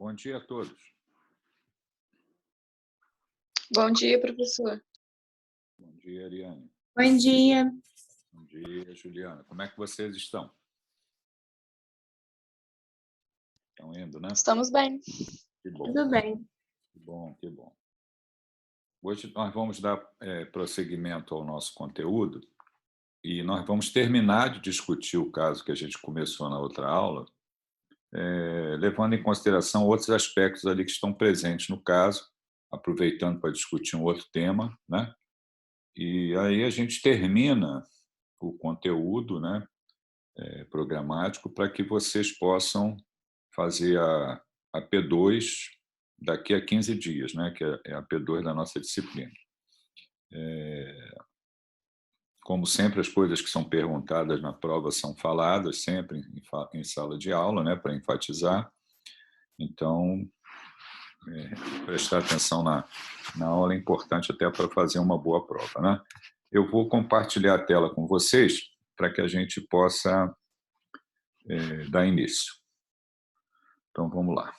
Bom dia a todos. Bom dia, professor. Bom dia, Ariane. Bom dia. Bom dia, Juliana. Como é que vocês estão? Estão indo, né? Estamos bem. Que bom, Tudo bem. que bom, que bom. Hoje nós vamos dar prosseguimento ao nosso conteúdo e nós vamos terminar de discutir o caso que a gente começou na outra aula, levando em consideração outros aspectos ali que estão presentes no caso, aproveitando para discutir um outro tema, né? E aí a gente termina o conteúdo, né, programático para que vocês possam fazer a P2 daqui a 15 dias, né, que é a P2 da nossa disciplina. Como sempre, as coisas que são perguntadas na prova são faladas sempre em sala de aula, né, para enfatizar. Então, prestar atenção na aula é importante até para fazer uma boa prova, né? Eu vou compartilhar a tela com vocês para que a gente possa dar início. Então, vamos lá.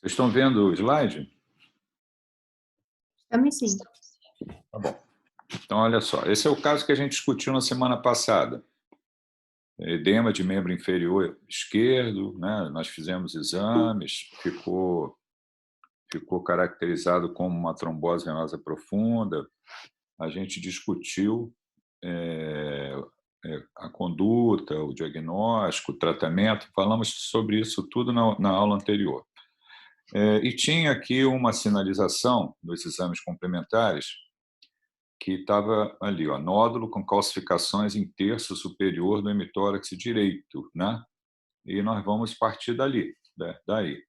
Vocês estão vendo o slide? Estamos sim. Tá bom. Então, olha só. Esse é o caso que a gente discutiu na semana passada. Edema de membro inferior esquerdo, né? Nós fizemos exames, ficou caracterizado como uma trombose venosa profunda. A gente discutiu a conduta, o diagnóstico, o tratamento, falamos sobre isso tudo na aula anterior. E tinha aqui uma sinalização nos exames complementares que estava ali, ó, nódulo com calcificações em terço superior do hemitórax direito, né? E nós vamos partir dali, daí.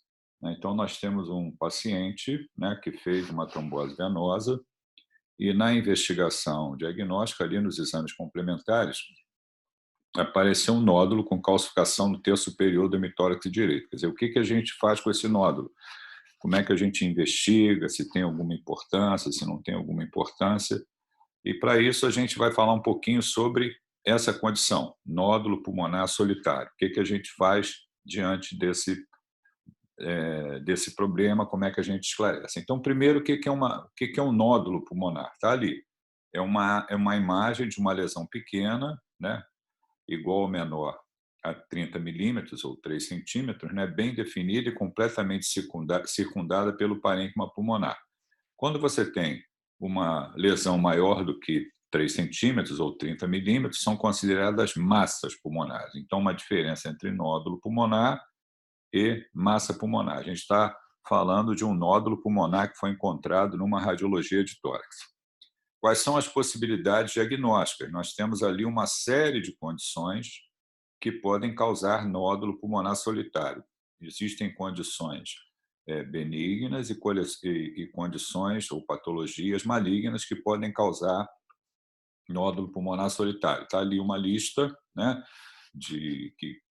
Então, nós temos um paciente, né, que fez uma trombose venosa e na investigação diagnóstica, ali nos exames complementares, apareceu um nódulo com calcificação no terço superior do hemitórax direito. Quer dizer, o que a gente faz com esse nódulo? Como é que a gente investiga, se tem alguma importância, se não tem alguma importância? E, para isso, a gente vai falar um pouquinho sobre essa condição, nódulo pulmonar solitário. O que a gente faz diante desse problema, como é que a gente esclarece? Então, primeiro, o que é um nódulo pulmonar? Está ali. É uma imagem de uma lesão pequena, né, igual ou menor a 30 milímetros ou 3 centímetros, né, bem definida e completamente circundada pelo parênquima pulmonar. Quando você tem uma lesão maior do que 3 centímetros ou 30 milímetros, são consideradas massas pulmonares. Então, uma diferença entre nódulo pulmonar e massa pulmonar. A gente está falando de um nódulo pulmonar que foi encontrado numa radiologia de tórax. Quais são as possibilidades diagnósticas? Nós temos ali uma série de condições que podem causar nódulo pulmonar solitário. Existem condições benignas e condições ou patologias malignas que podem causar nódulo pulmonar solitário. Está ali uma lista, né,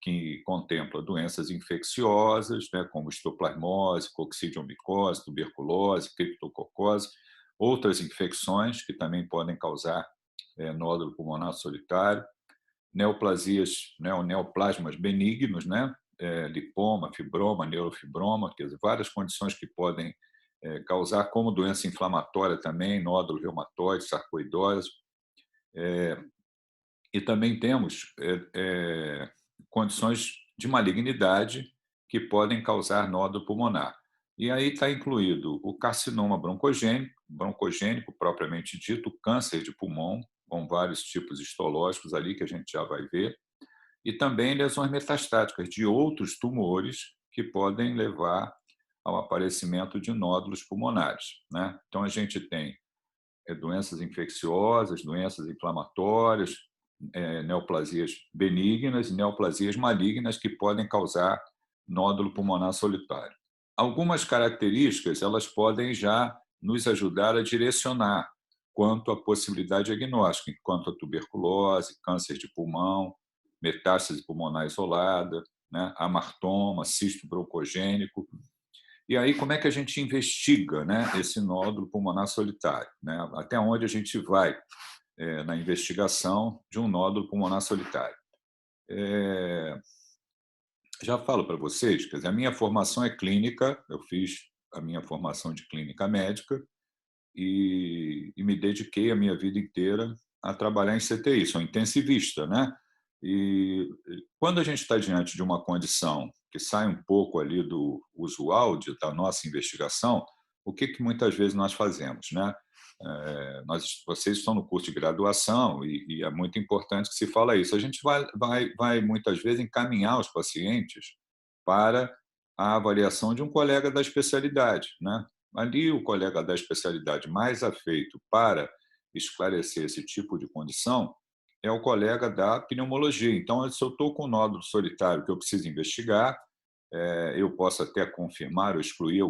que contempla doenças infecciosas, né, como histoplasmose, coccidiomicose, tuberculose, criptococose, outras infecções que também podem causar nódulo pulmonar solitário, neoplasias, né, ou neoplasmas benignos, né, lipoma, fibroma, neurofibroma, quer dizer, várias condições que podem causar, como doença inflamatória também, nódulo reumatoide, sarcoidose. E também temos condições de malignidade que podem causar nódulo pulmonar. E aí está incluído o carcinoma broncogênico propriamente dito, o câncer de pulmão, com vários tipos histológicos ali que a gente já vai ver, e também lesões metastáticas de outros tumores que podem levar ao aparecimento de nódulos pulmonares, né? Então, a gente tem doenças infecciosas, doenças inflamatórias, neoplasias benignas e neoplasias malignas que podem causar nódulo pulmonar solitário. Algumas características elas podem já nos ajudar a direcionar quanto à possibilidade diagnóstica, quanto à tuberculose, câncer de pulmão, metástase pulmonar isolada, né, amartoma, cisto broncogênico. E aí, como é que a gente investiga, né, esse nódulo pulmonar solitário? Né? Até onde a gente vai na investigação de um nódulo pulmonar solitário? Já falo para vocês, quer dizer, a minha formação é clínica, eu fiz a minha formação de clínica médica e me dediquei a minha vida inteira a trabalhar em CTI, sou intensivista, né? Quando a gente está diante de uma condição que sai um pouco ali do usual da nossa investigação, o que muitas vezes nós fazemos, né? Vocês estão no curso de graduação e é muito importante que se fala isso. A gente vai muitas vezes encaminhar os pacientes para a avaliação de um colega da especialidade, né? Ali o colega da especialidade mais afeito para esclarecer esse tipo de condição é o colega da pneumologia. Então, se eu estou com um nódulo solitário que eu preciso investigar, eu posso até confirmar ou excluir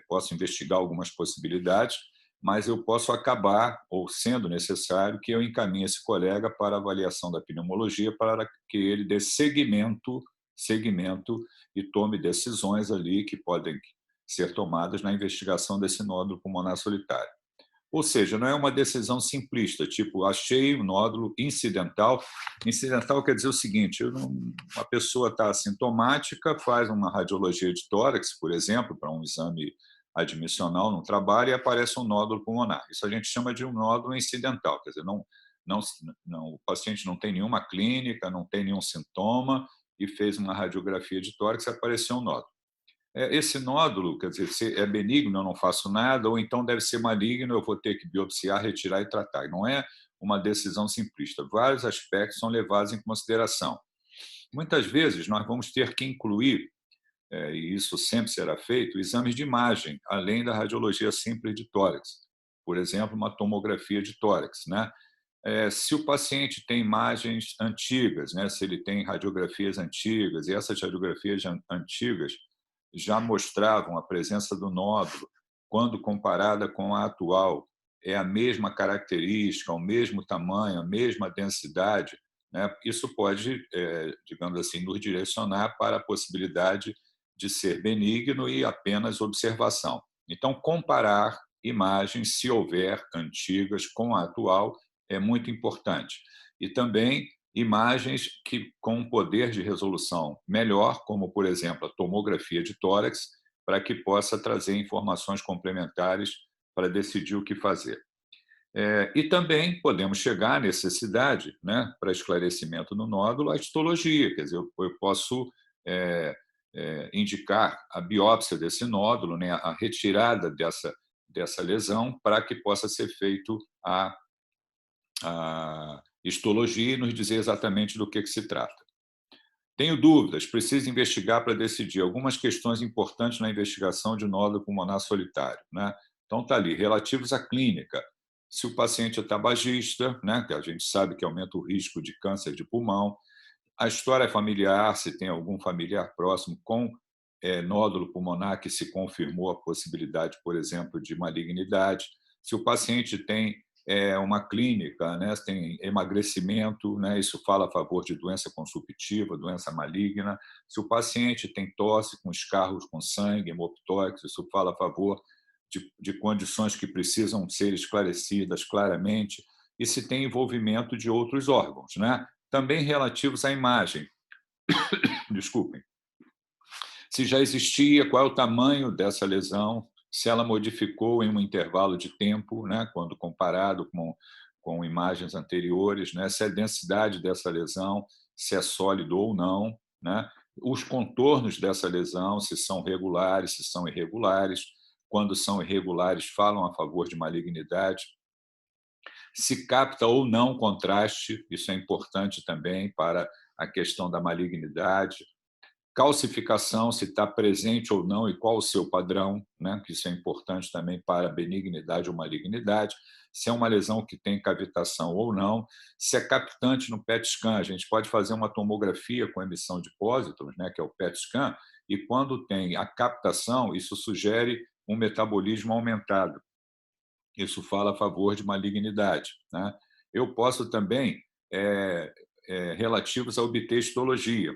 posso investigar algumas possibilidades, mas eu posso acabar, ou sendo necessário, que eu encaminhe esse colega para avaliação da pneumologia para que ele dê segmento e tome decisões ali que podem ser tomadas na investigação desse nódulo pulmonar solitário. Ou seja, não é uma decisão simplista, tipo, achei um nódulo incidental. Incidental quer dizer o seguinte, uma pessoa está assintomática, faz uma radiologia de tórax, por exemplo, para um exame admissional no trabalho e aparece um nódulo pulmonar. Isso a gente chama de um nódulo incidental, quer dizer, o paciente não tem nenhuma clínica, não tem nenhum sintoma e fez uma radiografia de tórax e apareceu um nódulo. Esse nódulo, quer dizer, se é benigno, eu não faço nada, ou então deve ser maligno, eu vou ter que biopsiar, retirar e tratar. Não é uma decisão simplista. Vários aspectos são levados em consideração. Muitas vezes, nós vamos ter que incluir, e isso sempre será feito, exames de imagem, além da radiologia simples de tórax. Por exemplo, uma tomografia de tórax, né? Se o paciente tem imagens antigas, né? Se ele tem radiografias antigas, e essas radiografias antigas já mostravam a presença do nódulo, quando comparada com a atual, é a mesma característica, o mesmo tamanho, a mesma densidade, né? Isso pode, digamos assim, nos direcionar para a possibilidade de ser benigno e apenas observação. Então, comparar imagens, se houver antigas, com a atual, é muito importante. E também imagens com um poder de resolução melhor, como, por exemplo, a tomografia de tórax, para que possa trazer informações complementares para decidir o que fazer. E também podemos chegar à necessidade, né, para esclarecimento do nódulo, a histologia, quer dizer, eu posso indicar a biópsia desse nódulo, né, a retirada dessa lesão, para que possa ser feito a histologia e nos dizer exatamente do que se trata. Tenho dúvidas, preciso investigar para decidir algumas questões importantes na investigação de nódulo pulmonar solitário, né? Então, está ali, relativos à clínica. Se o paciente é tabagista, né, que a gente sabe que aumenta o risco de câncer de pulmão, a história familiar, se tem algum familiar próximo com nódulo pulmonar que se confirmou a possibilidade, por exemplo, de malignidade, se o paciente tem uma clínica, né, tem emagrecimento, né, isso fala a favor de doença consumptiva, doença maligna. Se o paciente tem tosse com escarros com sangue, hemoptóxico, isso fala a favor de condições que precisam ser esclarecidas claramente. E se tem envolvimento de outros órgãos, né, também relativos à imagem. Desculpem. Se já existia, qual é o tamanho dessa lesão, se ela modificou em um intervalo de tempo, né, quando comparado com imagens anteriores, né, se a densidade dessa lesão, se é sólido ou não, né, os contornos dessa lesão, se são regulares, se são irregulares, quando são irregulares, falam a favor de malignidade, se capta ou não contraste, isso é importante também para a questão da malignidade, calcificação, se está presente ou não e qual o seu padrão, né? Que isso é importante também para a benignidade ou malignidade, se é uma lesão que tem cavitação ou não, se é captante no PET scan, a gente pode fazer uma tomografia com emissão de pósitrons, né? Que é o PET scan, e quando tem a captação, isso sugere um metabolismo aumentado. Isso fala a favor de malignidade, né? Eu posso também, relativos a obter histologia,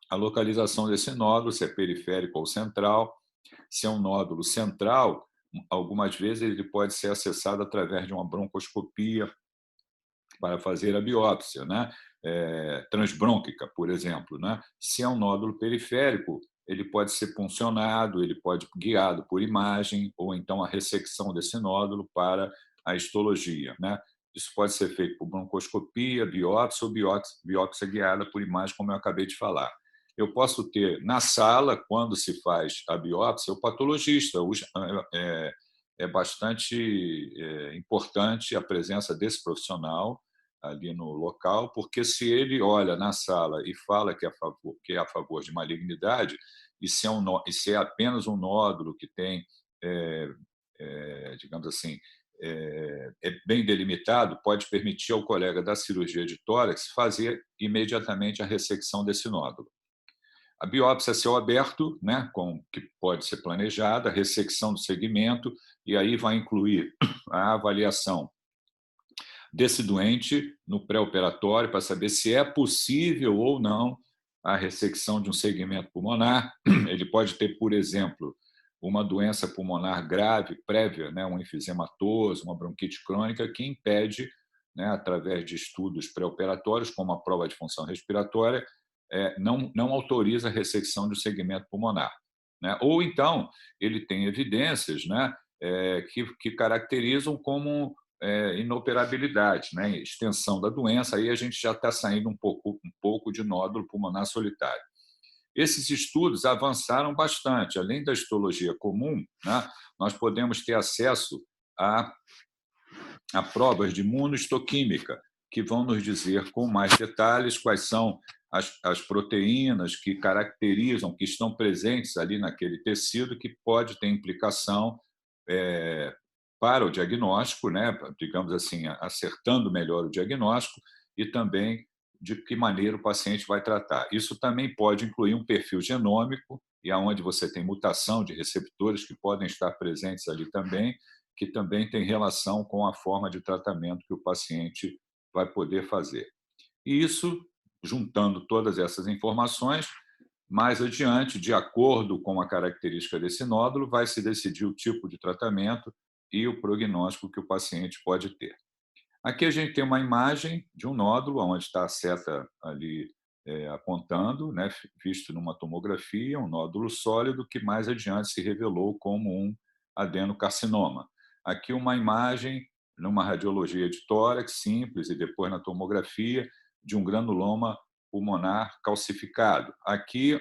a localização desse nódulo, se é periférico ou central. Se é um nódulo central, algumas vezes ele pode ser acessado através de uma broncoscopia para fazer a biópsia, né? Transbrônquica, por exemplo, né? Se é um nódulo periférico, ele pode ser puncionado, ele pode guiado por imagem ou então a ressecção desse nódulo para a histologia, né? Isso pode ser feito por broncoscopia, biópsia ou biópsia guiada por imagem, como eu acabei de falar. Eu posso ter na sala, quando se faz a biópsia, o patologista. É bastante importante a presença desse profissional ali no local, porque se ele olha na sala e fala que é a favor de malignidade, e se é apenas um nódulo que tem, digamos assim, é bem delimitado, pode permitir ao colega da cirurgia de tórax fazer imediatamente a ressecção desse nódulo. A biópsia a céu aberto, né, que pode ser planejada, a ressecção do segmento, e aí vai incluir a avaliação desse doente no pré-operatório para saber se é possível ou não a ressecção de um segmento pulmonar. Ele pode ter, por exemplo, uma doença pulmonar grave prévia, né, um enfisematoso, uma bronquite crônica, que impede, né, através de estudos pré-operatórios, como a prova de função respiratória, não autoriza a ressecção de um segmento pulmonar. Né? Ou então, ele tem evidências, né, que caracterizam como inoperabilidade, né, extensão da doença, aí a gente já está saindo um pouco de nódulo pulmonar solitário. Esses estudos avançaram bastante. Além da histologia comum, né, nós podemos ter acesso a provas de imunohistoquímica, que vão nos dizer com mais detalhes quais são as proteínas que caracterizam, que estão presentes ali naquele tecido, que pode ter implicação para o diagnóstico, né, digamos assim, acertando melhor o diagnóstico, e também de que maneira o paciente vai tratar. Isso também pode incluir um perfil genômico, e aonde você tem mutação de receptores que podem estar presentes ali também, que também tem relação com a forma de tratamento que o paciente vai poder fazer. E isso, juntando todas essas informações, mais adiante, de acordo com a característica desse nódulo, vai se decidir o tipo de tratamento e o prognóstico que o paciente pode ter. Aqui a gente tem uma imagem de um nódulo, onde está a seta ali apontando, né, visto numa tomografia, um nódulo sólido que mais adiante se revelou como um adenocarcinoma. Aqui uma imagem numa radiologia de tórax simples e depois na tomografia de um granuloma pulmonar calcificado. Aqui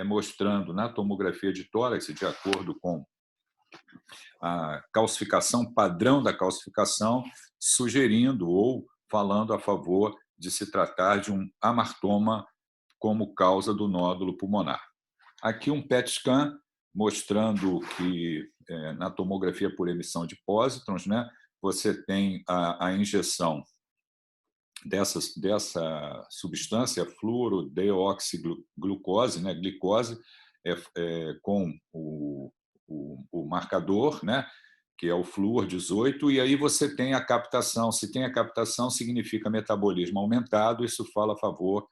mostrando na tomografia de tórax, de acordo com a calcificação, padrão da calcificação, sugerindo ou falando a favor de se tratar de um amartoma como causa do nódulo pulmonar. Aqui um PET scan mostrando que na tomografia por emissão de pósitrons, né, você tem a injeção dessa substância, fluorodeoxiglucose, né, glicose, com o marcador, né, que é o flúor 18, e aí você tem a captação. Se tem a captação, significa metabolismo aumentado, isso fala a favor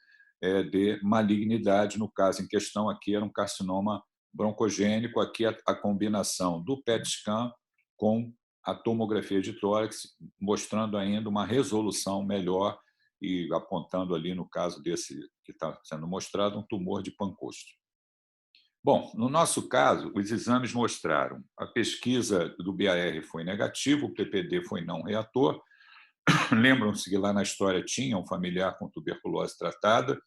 de malignidade. No caso em questão aqui era um carcinoma broncogênico, aqui a combinação do PET scan com a tomografia de tórax, mostrando ainda uma resolução melhor e apontando ali, no caso desse que está sendo mostrado, um tumor de Pancosto. Bom, no nosso caso, os exames mostraram a pesquisa do BAR foi negativa, o PPD foi não reator. Lembram-se que lá na história tinha um familiar com tuberculose tratada.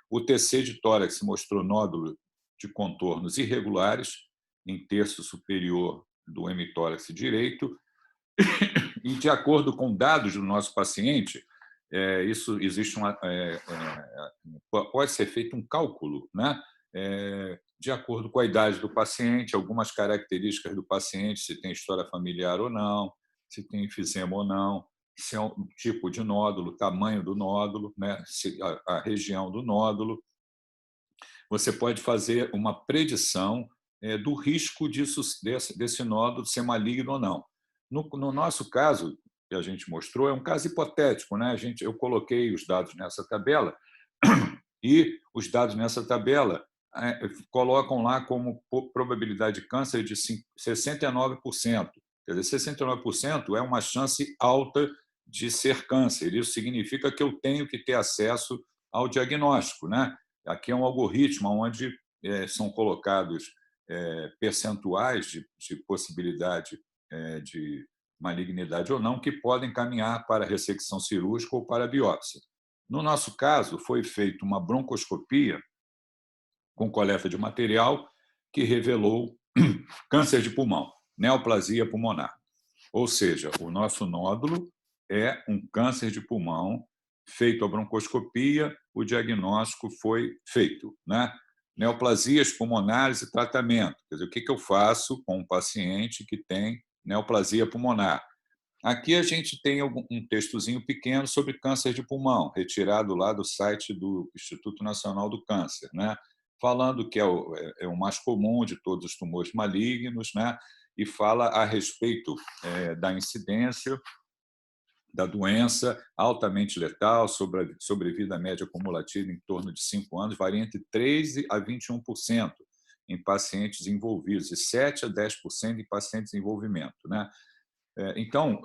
O TC de tórax mostrou nódulo de contornos irregulares em terço superior do hemitórax direito. E, de acordo com dados do nosso paciente, isso existe pode ser feito um cálculo, né? De acordo com a idade do paciente, algumas características do paciente, se tem história familiar ou não, se tem enfisema ou não, se é um tipo de nódulo, tamanho do nódulo, né? Se a região do nódulo. Você pode fazer uma predição do risco desse nódulo ser maligno ou não. No nosso caso, que a gente mostrou, é um caso hipotético, né? Eu coloquei os dados nessa tabela e os dados nessa tabela colocam lá como probabilidade de câncer de 69%. Quer dizer, 69% é uma chance alta de ser câncer. Isso significa que eu tenho que ter acesso ao diagnóstico, né? Aqui é um algoritmo onde são colocados percentuais de possibilidade de malignidade ou não, que podem caminhar para ressecção cirúrgica ou para biópsia. No nosso caso, foi feita uma broncoscopia com coleta de material que revelou câncer de pulmão, neoplasia pulmonar. Ou seja, o nosso nódulo é um câncer de pulmão, feito a broncoscopia, o diagnóstico foi feito, né? Neoplasias pulmonares e tratamento. Quer dizer, o que eu faço com um paciente que tem neoplasia pulmonar? Aqui a gente tem um textozinho pequeno sobre câncer de pulmão, retirado lá do site do Instituto Nacional do Câncer, né? Falando que é o mais comum de todos os tumores malignos, né? E fala a respeito da incidência da doença altamente letal, sobrevida média cumulativa em torno de 5 anos, varia entre 13% a 21% em pacientes envolvidos e 7% a 10% em pacientes em envolvimento, né? Então,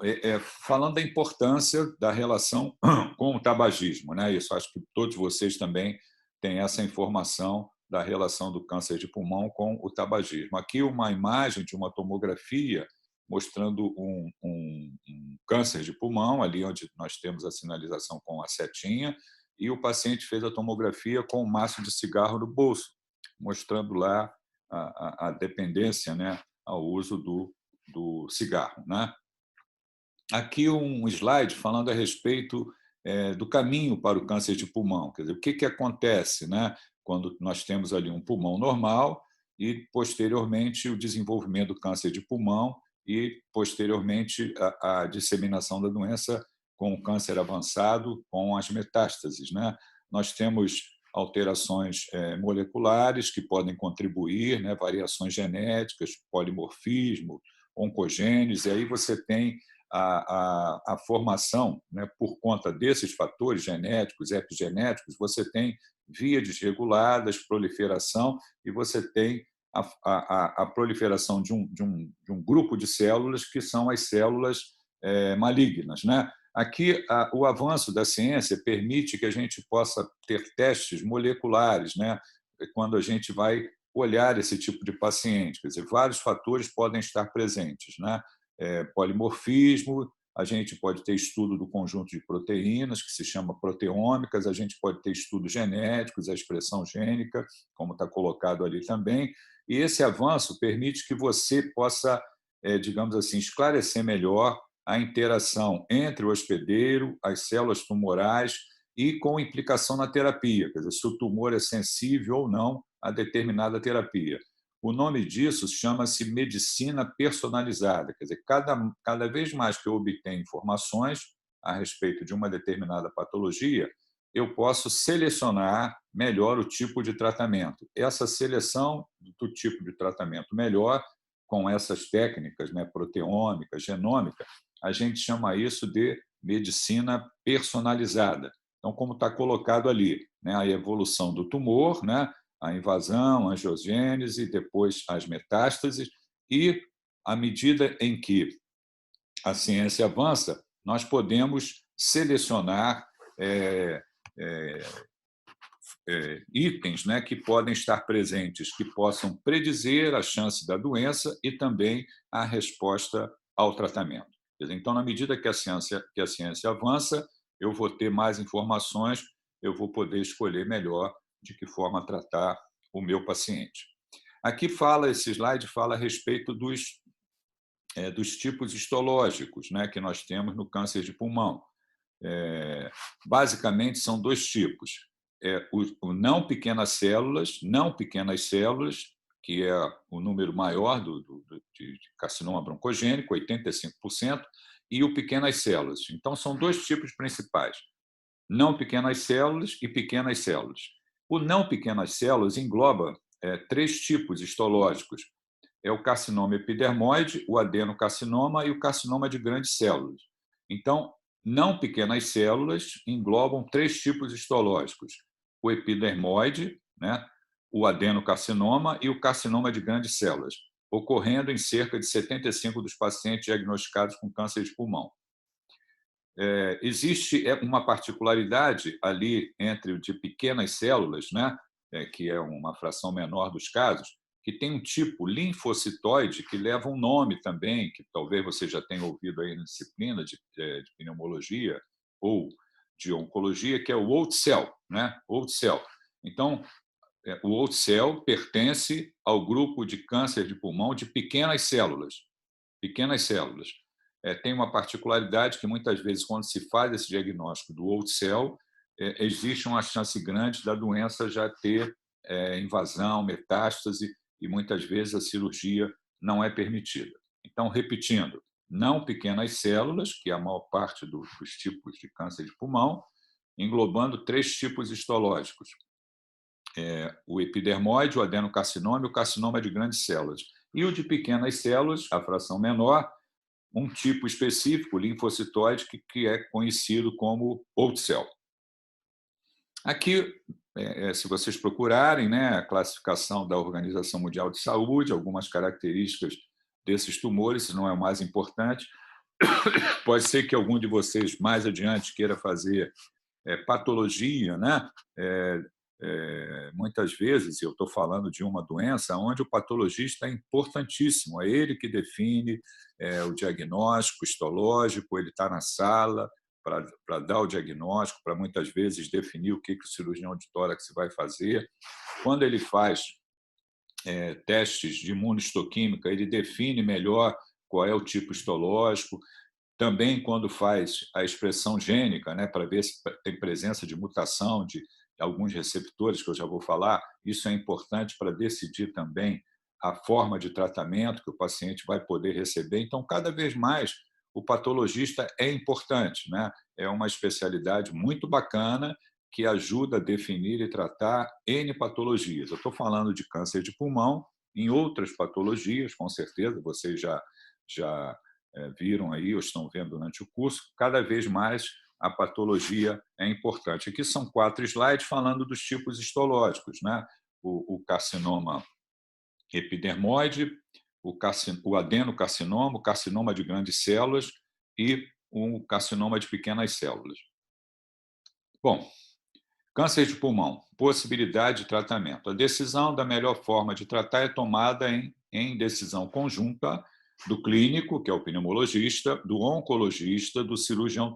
falando da importância da relação com o tabagismo, né? Isso acho que todos vocês também têm essa informação da relação do câncer de pulmão com o tabagismo. Aqui uma imagem de uma tomografia mostrando um câncer de pulmão, ali onde nós temos a sinalização com a setinha, e o paciente fez a tomografia com um maço de cigarro no bolso, mostrando lá a dependência, né, ao uso do cigarro, né? Aqui um slide falando a respeito do caminho para o câncer de pulmão. Quer dizer, o que acontece, né, quando nós temos ali um pulmão normal e, posteriormente, o desenvolvimento do câncer de pulmão e, posteriormente, a disseminação da doença com o câncer avançado, com as metástases, né? Nós temos alterações moleculares que podem contribuir, né, variações genéticas, polimorfismo, oncogênese, e aí você tem a formação, né, por conta desses fatores genéticos, epigenéticos, você tem vias desreguladas, proliferação, e você tem a proliferação de um grupo de células que são as células malignas, né? Aqui, o avanço da ciência permite que a gente possa ter testes moleculares, né, quando a gente vai olhar esse tipo de paciente. Quer dizer, vários fatores podem estar presentes, né? Polimorfismo, a gente pode ter estudo do conjunto de proteínas, que se chama proteômicas, a gente pode ter estudos genéticos, a expressão gênica, como está colocado ali também, e esse avanço permite que você possa, digamos assim, esclarecer melhor a interação entre o hospedeiro, as células tumorais e com implicação na terapia, quer dizer, se o tumor é sensível ou não a determinada terapia. O nome disso chama-se medicina personalizada, quer dizer, cada vez mais que eu obtenho informações a respeito de uma determinada patologia, eu posso selecionar melhor o tipo de tratamento. Essa seleção do tipo de tratamento melhor, com essas técnicas, né, proteômica, genômica, a gente chama isso de medicina personalizada. Então, como está colocado ali, né, a evolução do tumor, né, a invasão, a angiogênese, depois as metástases, e à medida em que a ciência avança, nós podemos selecionar itens, né, que podem estar presentes, que possam predizer a chance da doença e também a resposta ao tratamento. Então, na medida que a ciência avança, eu vou ter mais informações, eu vou poder escolher melhor de que forma tratar o meu paciente. Aqui esse slide fala a respeito dos tipos histológicos, né, que nós temos no câncer de pulmão. Basicamente, são dois tipos. O não pequenas células, que é o número maior de carcinoma broncogênico, 85%, e o pequenas células. Então, são dois tipos principais: não pequenas células e pequenas células. O não pequenas células engloba três tipos histológicos. é o carcinoma epidermoide, o adenocarcinoma e o carcinoma de grandes células. Então, não pequenas células englobam 3 tipos histológicos: o epidermoide, né, o adenocarcinoma e o carcinoma de grandes células, ocorrendo em cerca de 75% dos pacientes diagnosticados com câncer de pulmão. Existe uma particularidade ali entre o de pequenas células, né, que é uma fração menor dos casos, que tem um tipo linfocitoide que leva um nome também, que talvez você já tenha ouvido aí na disciplina de pneumologia ou de oncologia, que é o Old Cell, né? Old Cell. Então, o Old Cell pertence ao grupo de câncer de pulmão de pequenas células. Pequenas células. Tem uma particularidade que, muitas vezes, quando se faz esse diagnóstico do Old Cell, existe uma chance grande da doença já ter invasão, metástase, e muitas vezes a cirurgia não é permitida. Então, repetindo, não pequenas células, que é a maior parte dos tipos de câncer de pulmão, englobando 3 tipos histológicos: o epidermoide, o adenocarcinoma e o carcinoma de grandes células. E o de pequenas células, a fração menor, um tipo específico, linfocitoide, que é conhecido como Old Cell. Aqui, se vocês procurarem, né, a classificação da Organização Mundial de Saúde, algumas características desses tumores, isso não é o mais importante. Pode ser que algum de vocês, mais adiante, queira fazer patologia, né? Muitas vezes, eu estou falando de uma doença onde o patologista é importantíssimo, é ele que define o diagnóstico histológico, ele está na sala para dar o diagnóstico, para muitas vezes definir o que o cirurgião de tórax vai fazer. Quando ele faz testes de imunohistoquímica, ele define melhor qual é o tipo histológico. Também, quando faz a expressão gênica, né, para ver se tem presença de mutação de alguns receptores, que eu já vou falar, isso é importante para decidir também a forma de tratamento que o paciente vai poder receber. Então, cada vez mais, o patologista é importante, né? É uma especialidade muito bacana que ajuda a definir e tratar N patologias. Eu estou falando de câncer de pulmão, em outras patologias, com certeza, vocês já viram aí ou estão vendo durante o curso, cada vez mais a patologia é importante. Aqui são 4 slides falando dos tipos histológicos, né? O carcinoma epidermoide, o adenocarcinoma, o carcinoma de grandes células e o carcinoma de pequenas células. Bom, câncer de pulmão, possibilidade de tratamento. A decisão da melhor forma de tratar é tomada em decisão conjunta do clínico, que é o pneumologista, do oncologista, do cirurgião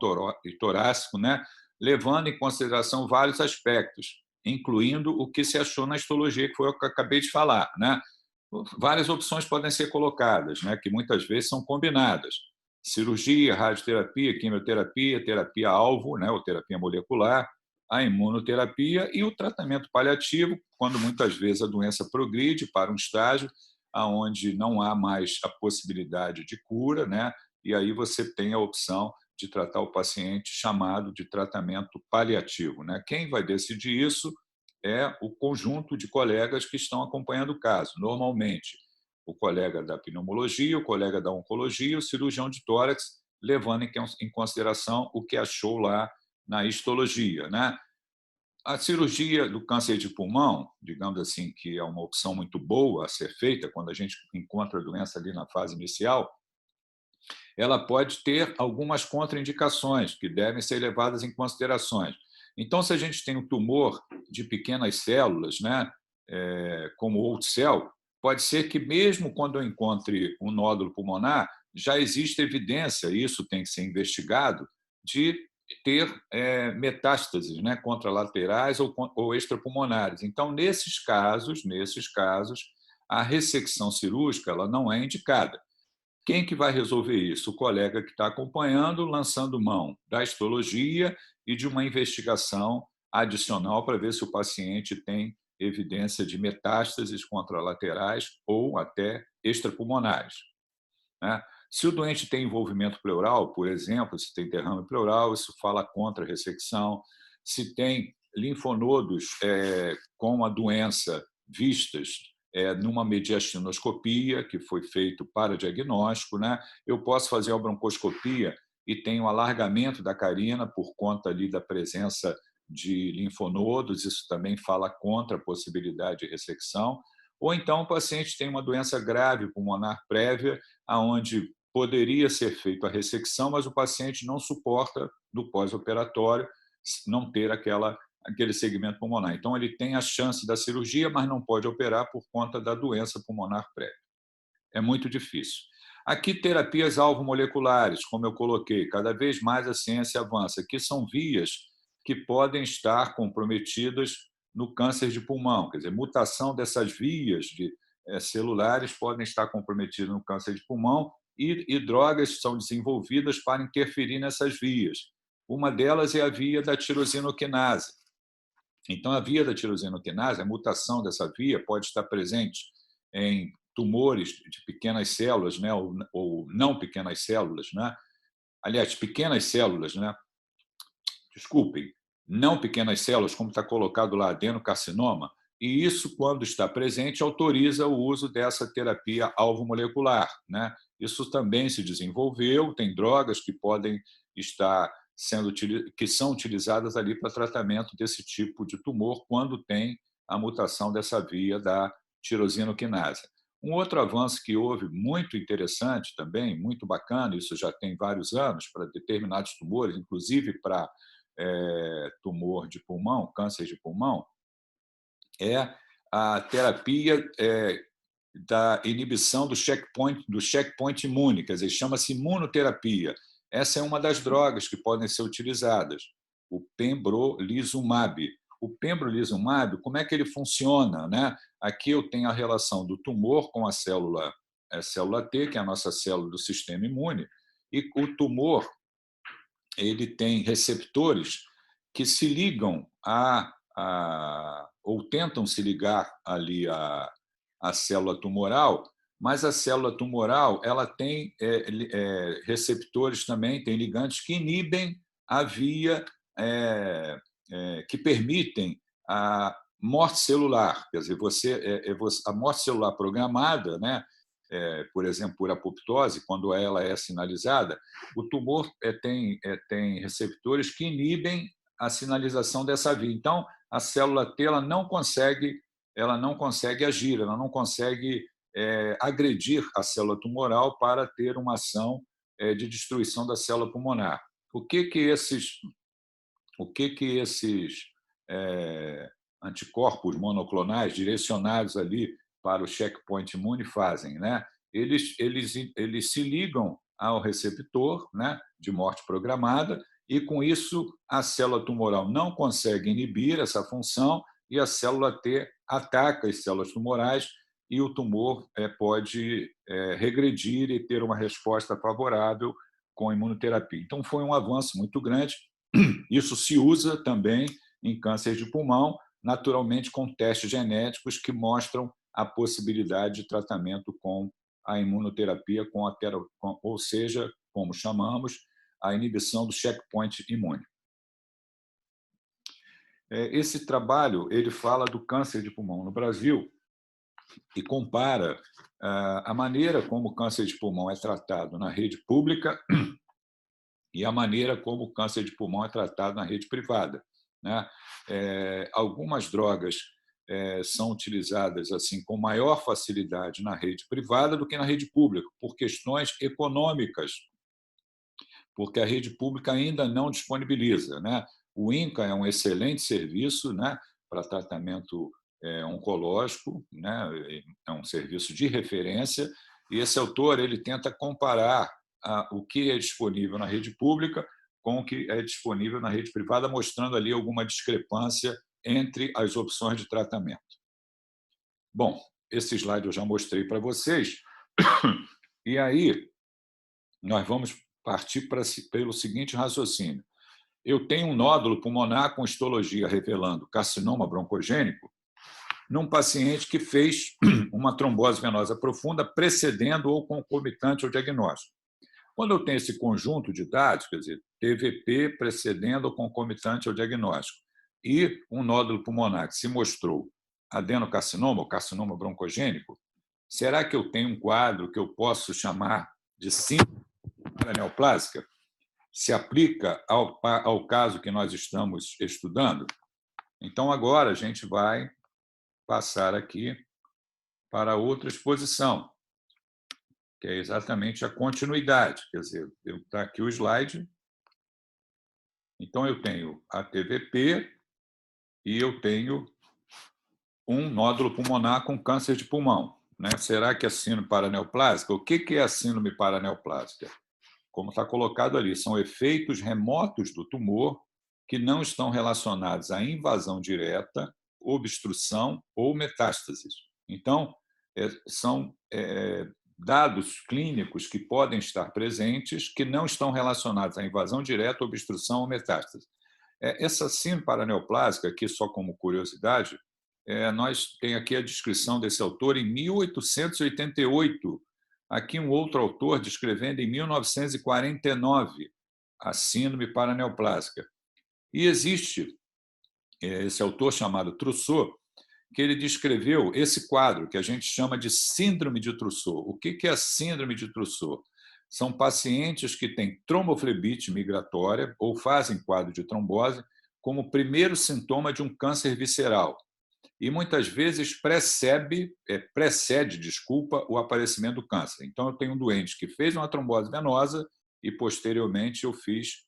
torácico, né? Levando em consideração vários aspectos, incluindo o que se achou na histologia, que foi o que eu acabei de falar, né? Várias opções podem ser colocadas, né? Que muitas vezes são combinadas: cirurgia, radioterapia, quimioterapia, terapia-alvo, né? Ou terapia molecular, a imunoterapia e o tratamento paliativo, quando muitas vezes a doença progride para um estágio aonde não há mais a possibilidade de cura, né? E aí você tem a opção de tratar o paciente, chamado de tratamento paliativo, né? Quem vai decidir isso é o conjunto de colegas que estão acompanhando o caso. Normalmente, o colega da pneumologia, o colega da oncologia, o cirurgião de tórax, levando em consideração o que achou lá na histologia, né? A cirurgia do câncer de pulmão, digamos assim, que é uma opção muito boa a ser feita quando a gente encontra a doença ali na fase inicial, ela pode ter algumas contraindicações que devem ser levadas em considerações. Então, se a gente tem um tumor de pequenas células, né, como Old Cell, pode ser que mesmo quando eu encontre um nódulo pulmonar, já existe evidência, e isso tem que ser investigado, de ter metástases, né, contralaterais ou extrapulmonares. Então, nesses casos, a ressecção cirúrgica ela não é indicada. Quem que vai resolver isso? O colega que está acompanhando, lançando mão da histologia e de uma investigação adicional para ver se o paciente tem evidência de metástases contralaterais ou até extrapulmonares, né? Se o doente tem envolvimento pleural, por exemplo, se tem derrame pleural, isso fala contra a ressecção. Se tem linfonodos com a doença vistas numa mediastinoscopia, que foi feito para diagnóstico, né? Eu posso fazer a broncoscopia e tem um alargamento da carina por conta ali da presença de linfonodos, isso também fala contra a possibilidade de ressecção. Ou então o paciente tem uma doença grave pulmonar prévia, aonde poderia ser feita a ressecção, mas o paciente não suporta, no pós-operatório, não ter aquele segmento pulmonar. Então, ele tem a chance da cirurgia, mas não pode operar por conta da doença pulmonar prévia. É muito difícil. Aqui, terapias alvo-moleculares, como eu coloquei, cada vez mais a ciência avança, que são vias que podem estar comprometidas no câncer de pulmão. Quer dizer, mutação dessas vias celulares podem estar comprometidas no câncer de pulmão e drogas são desenvolvidas para interferir nessas vias. Uma delas é a via da tirosinoquinase. Então, a via da tirosinoquinase, a mutação dessa via pode estar presente em tumores de pequenas células, né, ou não pequenas células, né? Aliás, pequenas células, né? Desculpem, não pequenas células, como está colocado lá, adenocarcinoma, e isso, quando está presente, autoriza o uso dessa terapia alvo-molecular, né? Isso também se desenvolveu, tem drogas que podem estar que são utilizadas ali para tratamento desse tipo de tumor quando tem a mutação dessa via da tirosinoquinase. Um outro avanço que houve muito interessante também, muito bacana, isso já tem vários anos, para determinados tumores, inclusive para tumor de pulmão, câncer de pulmão, é a terapia da inibição do checkpoint imune, quer dizer, chama-se imunoterapia. Essa é uma das drogas que podem ser utilizadas, o pembrolizumab. O pembrolizumab, como é que ele funciona, né? Aqui eu tenho a relação do tumor com a célula T, que é a nossa célula do sistema imune, e o tumor ele tem receptores que se ligam ou tentam se ligar ali à célula tumoral, mas a célula tumoral ela tem receptores também, tem ligantes que inibem a via que permitem a morte celular. Quer dizer, a morte celular programada, né? Por exemplo, por apoptose, quando ela é sinalizada, o tumor tem receptores que inibem a sinalização dessa via. Então, a célula T ela não consegue agir, ela não consegue agredir a célula tumoral para ter uma ação de destruição da célula pulmonar. O que esses anticorpos monoclonais direcionados ali para o checkpoint imune fazem, né? Eles se ligam ao receptor, né, de morte programada e, com isso, a célula tumoral não consegue inibir essa função e a célula T ataca as células tumorais e o tumor pode regredir e ter uma resposta favorável com a imunoterapia. Então, foi um avanço muito grande. Isso se usa também em câncer de pulmão, naturalmente com testes genéticos que mostram a possibilidade de tratamento com a imunoterapia, ou seja, como chamamos, a inibição do checkpoint imune. Esse trabalho ele fala do câncer de pulmão no Brasil e compara a maneira como o câncer de pulmão é tratado na rede pública e a maneira como o câncer de pulmão é tratado na rede privada, né? Algumas drogas são utilizadas assim com maior facilidade na rede privada do que na rede pública, por questões econômicas, porque a rede pública ainda não disponibiliza, né? O INCA é um excelente serviço, né, para tratamento oncológico, né? É um serviço de referência, e esse autor ele tenta comparar o que é disponível na rede pública com o que é disponível na rede privada, mostrando ali alguma discrepância entre as opções de tratamento. Bom, esse slide eu já mostrei para vocês, e aí nós vamos partir pelo seguinte raciocínio. Eu tenho um nódulo pulmonar com histologia revelando carcinoma broncogênico num paciente que fez uma trombose venosa profunda precedendo ou concomitante ao diagnóstico. Quando eu tenho esse conjunto de dados, quer dizer, TVP precedendo ou concomitante ao diagnóstico, e um nódulo pulmonar que se mostrou adenocarcinoma, ou carcinoma broncogênico, será que eu tenho um quadro que eu posso chamar de síndrome paraneoplásica? Se aplica ao caso que nós estamos estudando? Então, agora a gente vai passar aqui para outra exposição, que é exatamente a continuidade. Quer dizer, está aqui o slide. Então, eu tenho a TVP e eu tenho um nódulo pulmonar com câncer de pulmão. Né? Será que é síndrome paraneoplásica? O que é a síndrome paraneoplásica? Como está colocado ali, são efeitos remotos do tumor que não estão relacionados à invasão direta, obstrução ou metástases. Então, são dados clínicos que podem estar presentes que não estão relacionados à invasão direta, obstrução ou metástase. Essa síndrome paraneoplásica, aqui só como curiosidade, nós tem aqui a descrição desse autor em 1888. Aqui um outro autor descrevendo em 1949 a síndrome paraneoplásica. E existe esse autor chamado Trousseau, que ele descreveu esse quadro que a gente chama de síndrome de Trousseau. O que é a síndrome de Trousseau? São pacientes que têm tromboflebite migratória ou fazem quadro de trombose como primeiro sintoma de um câncer visceral. E muitas vezes precede, o aparecimento do câncer. Então, eu tenho um doente que fez uma trombose venosa e, posteriormente, eu fiz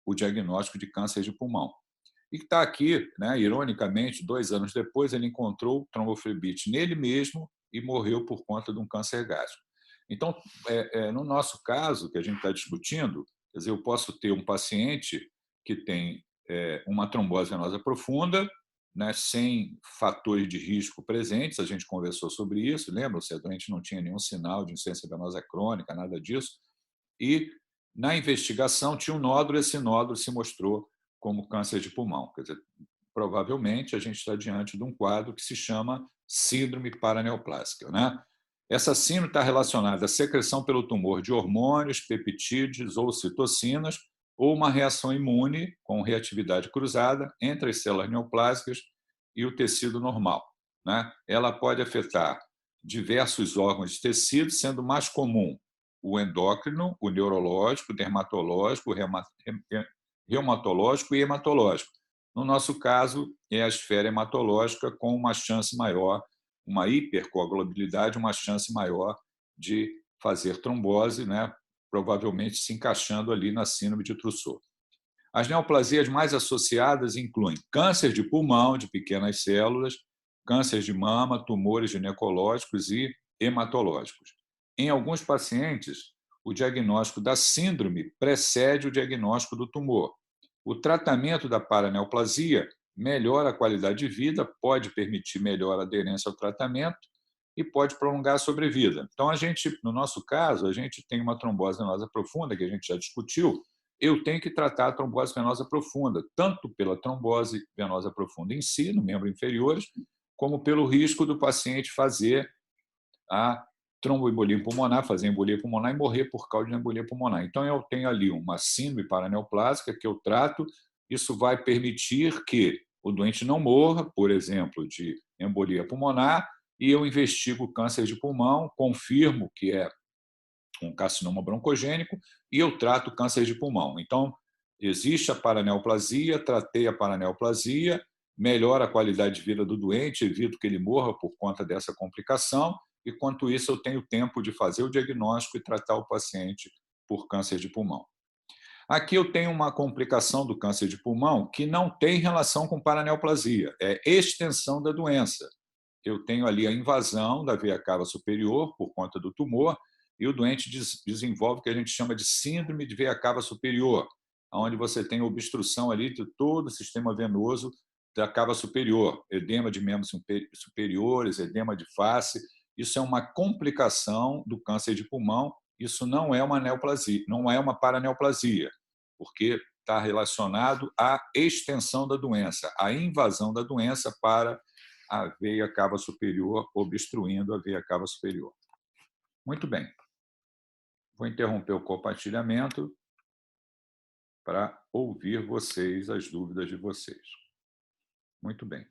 o diagnóstico de câncer de pulmão. E está aqui, né, ironicamente, 2 anos depois, ele encontrou tromboflebite nele mesmo e morreu por conta de um câncer gástrico. Então, no nosso caso, que a gente está discutindo, quer dizer, eu posso ter um paciente que tem uma trombose venosa profunda, né, sem fatores de risco presentes, a gente conversou sobre isso, lembra? O doente não tinha nenhum sinal de insuficiência venosa crônica, nada disso, e na investigação tinha um nódulo, esse nódulo se mostrou como câncer de pulmão. Quer dizer, provavelmente a gente está diante de um quadro que se chama síndrome paraneoplásica. Né? Essa síndrome está relacionada à secreção pelo tumor de hormônios, peptídeos ou citocinas, ou uma reação imune com reatividade cruzada entre as células neoplásicas e o tecido normal. Né? Ela pode afetar diversos órgãos de tecido, sendo mais comum o endócrino, o neurológico, o dermatológico, o reumatológico e hematológico. No nosso caso, é a esfera hematológica com uma chance maior, uma hipercoagulabilidade, uma chance maior de fazer trombose, né? Provavelmente se encaixando ali na síndrome de Trousseau. As neoplasias mais associadas incluem câncer de pulmão, de pequenas células, câncer de mama, tumores ginecológicos e hematológicos. Em alguns pacientes, o diagnóstico da síndrome precede o diagnóstico do tumor. O tratamento da paraneoplasia melhora a qualidade de vida, pode permitir melhor aderência ao tratamento e pode prolongar a sobrevida. Então, no nosso caso, a gente tem uma trombose venosa profunda, que a gente já discutiu, eu tenho que tratar a trombose venosa profunda, tanto pela trombose venosa profunda em si, no membro inferiores, como pelo risco do paciente fazer a tromboembolia pulmonar, fazer embolia pulmonar e morrer por causa de embolia pulmonar. Então, eu tenho ali uma síndrome paraneoplásica que eu trato, isso vai permitir que o doente não morra, por exemplo, de embolia pulmonar, e eu investigo câncer de pulmão, confirmo que é um carcinoma broncogênico e eu trato câncer de pulmão. Então, existe a paraneoplasia, tratei a paraneoplasia, melhora a qualidade de vida do doente, evito que ele morra por conta dessa complicação, e quanto isso eu tenho tempo de fazer o diagnóstico e tratar o paciente por câncer de pulmão. Aqui eu tenho uma complicação do câncer de pulmão que não tem relação com paraneoplasia, é extensão da doença. Eu tenho ali a invasão da veia cava superior por conta do tumor e o doente desenvolve o que a gente chama de síndrome de veia cava superior, onde você tem obstrução ali de todo o sistema venoso da cava superior, edema de membros superiores, edema de face. Isso é uma complicação do câncer de pulmão. Isso não é uma neoplasia, não é uma paraneoplasia, porque está relacionado à extensão da doença, à invasão da doença para a veia cava superior, obstruindo a veia cava superior. Muito bem. Vou interromper o compartilhamento para ouvir vocês, as dúvidas de vocês. Muito bem.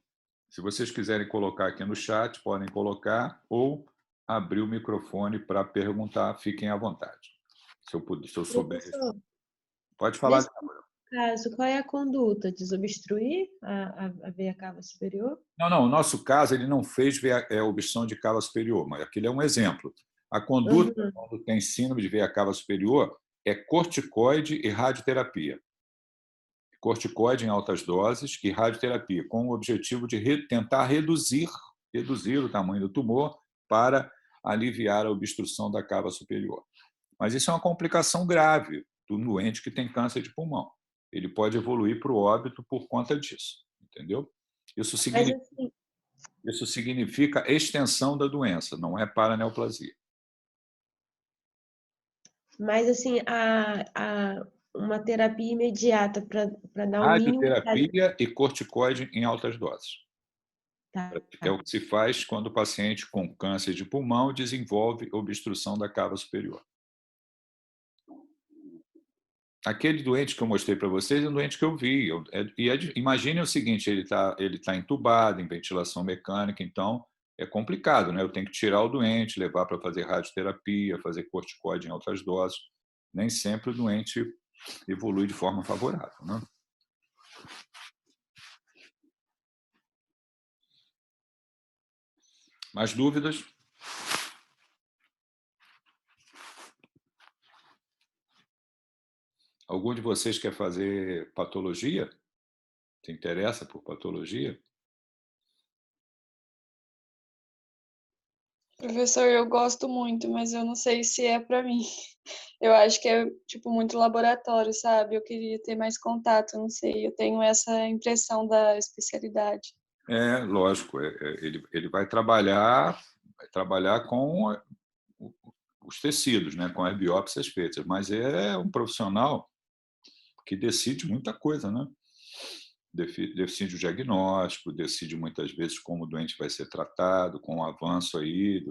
Se vocês quiserem colocar aqui no chat, podem colocar ou abrir o microfone para perguntar, fiquem à vontade. Se eu souber Professor, responder. Pode falar. nesse caso, qual é a conduta? Desobstruir a veia cava superior? Não, o nosso caso, ele não fez obstrução de cava superior, mas aquele é um exemplo. A conduta, quando tem síndrome de veia cava superior, é corticoide e radioterapia. Corticoide em altas doses e radioterapia, com o objetivo de tentar reduzir o tamanho do tumor para aliviar a obstrução da cava superior. Mas isso é uma complicação grave do doente que tem câncer de pulmão. Ele pode evoluir para o óbito por conta disso, entendeu? Isso significa extensão da doença, não é paraneoplasia. Mas, assim, uma terapia imediata para dar o mínimo... Radioterapia e corticoide em altas doses. Tá. É o que se faz quando o paciente com câncer de pulmão desenvolve obstrução da cava superior. Aquele doente que eu mostrei para vocês é um doente que eu vi. Imagine o seguinte, ele tá entubado, em ventilação mecânica, então é complicado, né? Eu tenho que tirar o doente, levar para fazer radioterapia, fazer corticoide em altas doses. Nem sempre o doente evolui de forma favorável, né? Mais dúvidas? Algum de vocês quer fazer patologia? Se interessa por patologia? Professor, eu gosto muito, mas eu não sei se é para mim. Eu acho que é, tipo, muito laboratório, sabe? Eu queria ter mais contato, não sei. Eu tenho essa impressão da especialidade. Lógico. Ele vai trabalhar com os tecidos, né? Com as biópsias feitas. Mas é um profissional que decide muita coisa, né? Decide o diagnóstico, decide muitas vezes como o doente vai ser tratado, com o avanço aí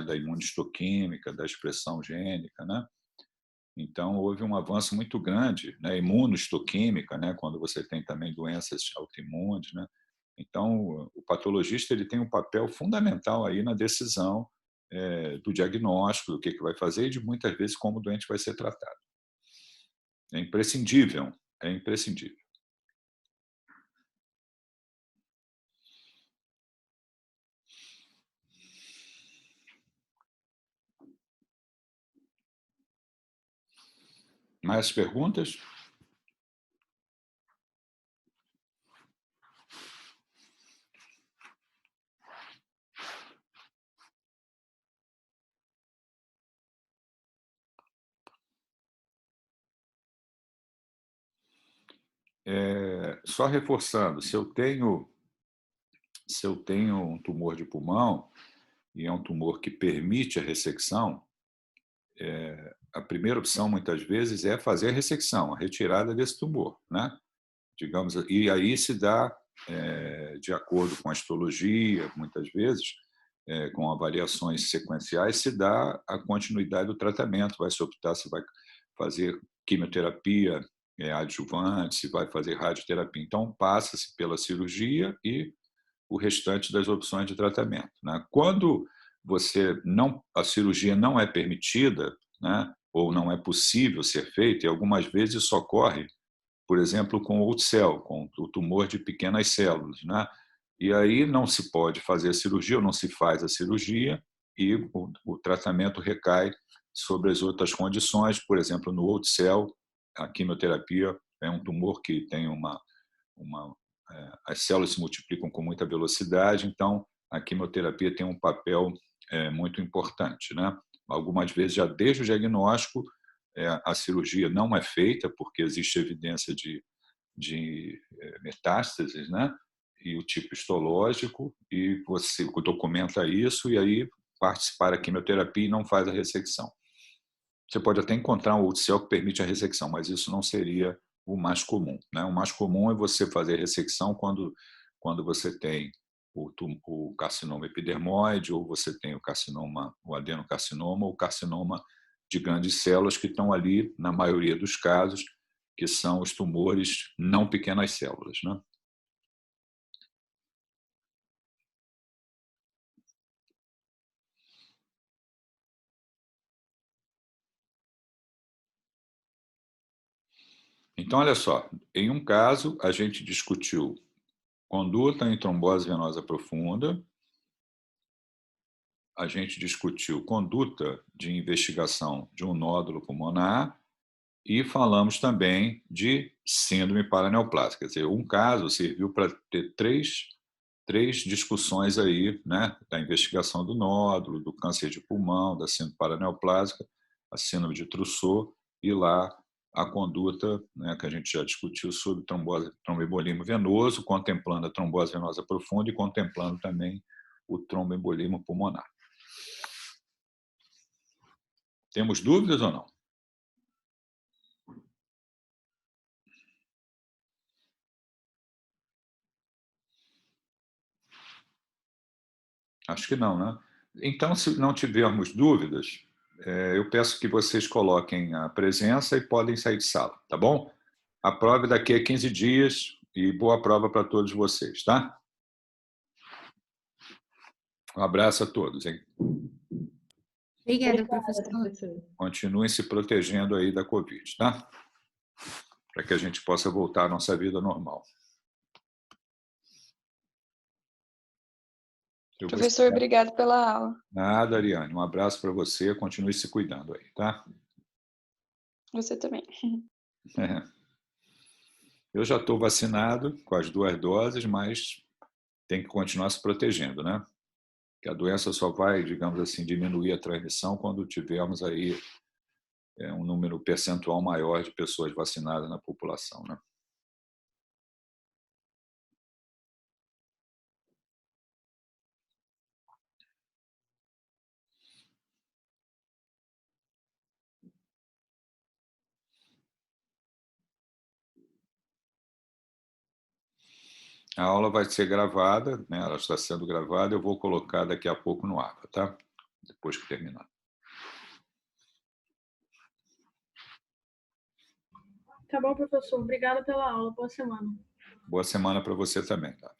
da imunistoquímica, da expressão gênica, né? Então, houve um avanço muito grande, né? Imunohistoquímica, né? Quando você tem também doenças autoimunes, né? Então, o patologista ele tem um papel fundamental aí na decisão do diagnóstico, do que vai fazer e de muitas vezes como o doente vai ser tratado. É imprescindível, é imprescindível. Mais perguntas? Só reforçando, se eu tenho um tumor de pulmão e é um tumor que permite a ressecção, a primeira opção muitas vezes é fazer a ressecção, a retirada desse tumor, né? Digamos, e aí se dá, de acordo com a histologia, muitas vezes, com avaliações sequenciais, se dá a continuidade do tratamento, vai se optar se vai fazer quimioterapia adjuvante, se vai fazer radioterapia. Então, passa-se pela cirurgia e o restante das opções de tratamento, né? Quando a cirurgia não é permitida, né, ou não é possível ser feita, e algumas vezes isso ocorre, por exemplo, com o cell, com o tumor de pequenas células, né? E aí não se pode fazer a cirurgia, ou não se faz a cirurgia, e o tratamento recai sobre as outras condições, por exemplo, no old cell, a quimioterapia é um tumor que tem as células se multiplicam com muita velocidade, então a quimioterapia tem um papel muito importante, né? Algumas vezes, já desde o diagnóstico, a cirurgia não é feita, porque existe evidência de metástases, né? E o tipo histológico, e você documenta isso, e aí participar da quimioterapia e não faz a ressecção. Você pode até encontrar um ultracel que permite a ressecção, mas isso não seria o mais comum, né? O mais comum é você fazer a ressecção quando você tem o carcinoma epidermoide, ou você tem o adenocarcinoma, ou o carcinoma de grandes células, que estão ali, na maioria dos casos, que são os tumores não pequenas células, né? Então, olha só, em um caso, a gente discutiu conduta em trombose venosa profunda, a gente discutiu conduta de investigação de um nódulo pulmonar e falamos também de síndrome paraneoplásica. Quer dizer, um caso serviu para ter três discussões aí, né, da investigação do nódulo, do câncer de pulmão, da síndrome paraneoplásica, a síndrome de Trousseau e lá a conduta, né, que a gente já discutiu sobre tromboembolismo venoso, contemplando a trombose venosa profunda e contemplando também o tromboembolismo pulmonar. Temos dúvidas ou não? Acho que não, né? Então, se não tivermos dúvidas, eu peço que vocês coloquem a presença e podem sair de sala, tá bom? A prova é daqui a 15 dias e boa prova para todos vocês, tá? Um abraço a todos, hein? Obrigada, Obrigada, professor. professor. Continuem se protegendo aí da Covid, tá? Para que a gente possa voltar à nossa vida normal. Professor, obrigado pela aula. Nada, Ariane. Um abraço para você. Continue se cuidando aí, tá? Você também. Eu já estou vacinado com as 2 doses, mas tem que continuar se protegendo, né? Que a doença só vai, digamos assim, diminuir a transmissão quando tivermos aí um número percentual maior de pessoas vacinadas na população, né? A aula vai ser gravada, né? Ela está sendo gravada, eu vou colocar daqui a pouco no ar, tá? Depois que terminar. Tá bom, professor. Obrigada pela aula. Boa semana. Boa semana para você também, tá?